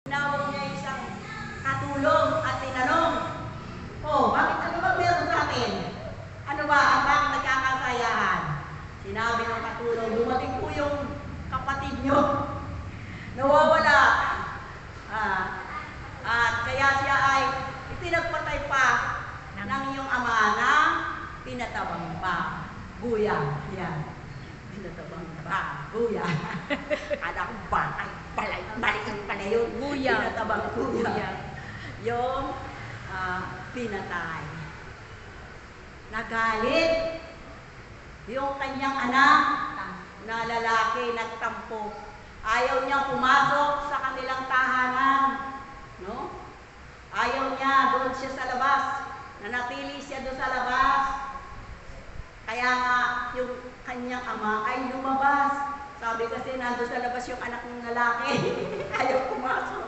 Tinawag niya isang katulong at tinanong, "Oh, bakit ano ba meron sa atin? Ano ba ang bakit nagkakasayahan?" Sinabi ng katulong, "Dumating po yung kapatid niyo. Nawawala. At kaya siya ay ipinagpatay pa ng iyong ama na pinatabang pa. Guya." Yan. Pinatabang pa. Guya. Kala ko batay. Balikin pala yun. Guya. Pinatabang guya. Yung pinatay. Nagalit yung kanyang anak na lalaki nagtampo. Ayaw niya pumasok sa kanilang tahanan. No? Ayaw niya, doon siya sa labas. Nanatili siya doon sa labas. Kaya nga yung kanyang ama ay lumabas. Sabi kasi nandun sa labas yung anak ng lalaki. Ayaw pumasok.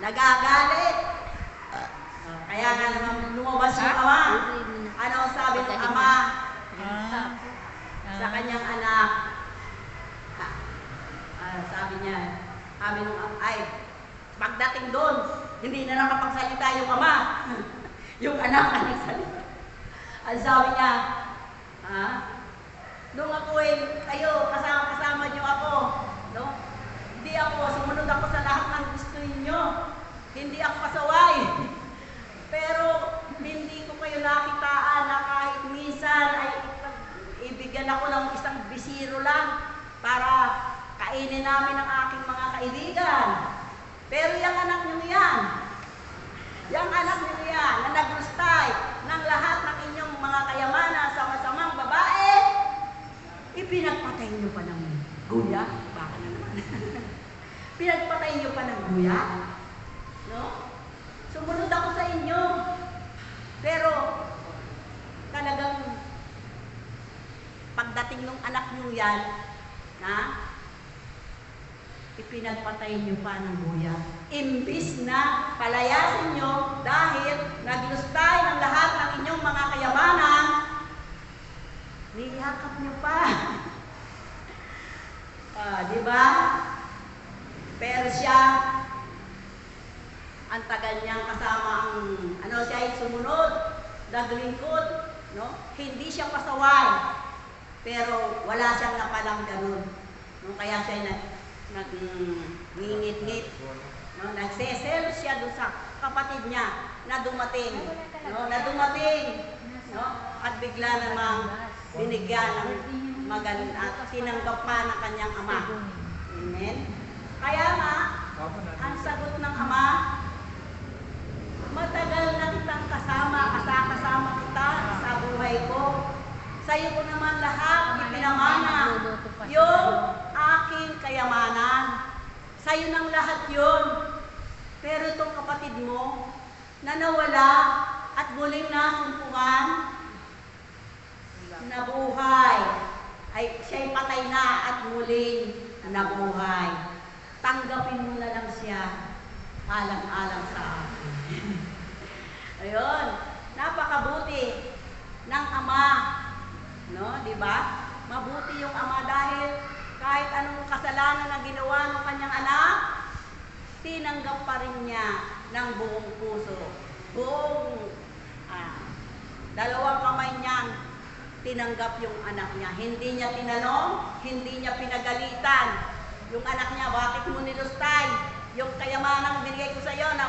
Nagagalit. Kaya nga naman lumabas yung ama. Ano ang sabi ng ama sa kanyang anak? Sabi niya, pagdating doon, hindi na nakapagsalita yung ama. Yung anak ang nagsalita. Ang sabi niya, nung ako kayo, kasama niyo ako, no? Hindi ako, sumunod ako sa lahat ng gusto niyo. Hindi ako pasaway. Pero hindi ko kayo nakitaan na kahit minsan ay ibigyan ako ng isang bisiro lang para kainin namin ang aking mga kaibigan. Pero yung anak niyo yan, na naglustay ng lahat ng inyong mga kayamanan sa masamang babae, ipinagpatay niyo pa ng guya. Baka na naman. Pinagpatay niyo pa ng guya. No? Sumunod ako sa inyo. Pero talagang pagdating ng anak niyo yan, ipinagpatay niyo pa ng guya. Imbis na palayasin niyo dahil naglustay ng lahat ng inyong mga kayamanan, niyakap niyo pa. Di ba? Pero siya, ang tagal niyang kasama siya ay sumunod, naglingkod, no? Hindi siya pasaway. Pero wala siyang napalang ganun. No? Kaya siya nangingit-ngit. No? Nagsesel siya doon sa kapatid niya na dumating. No? No? At bigla namang binigyan ng maganda at tinanggap pa ng kanyang ama. Amen? Kaya nga, ang sagot ng ama, matagal na kitang kasama kita sa buhay ko. Sa iyo ko naman lahat ipinamana yung aking kayamanan. Sa iyo nang lahat yun. Pero itong kapatid mo na nawala at muling nasumpungan, nabuhay. Siya'y patay na at muling nabuhay. Tanggapin mo na lang siya alang-alang sa akin. Ayun, napakabuti ng ama. No, di ba? Mabuti yung ama dahil kahit anong kasalanan na ginawa ng kanyang anak, tinanggap pa rin niya ng buong puso. Dalawang kamay niyang tinanggap yung anak niya. Hindi niya tinanong, hindi niya pinagalitan. Yung anak niya, bakit mo nilustay?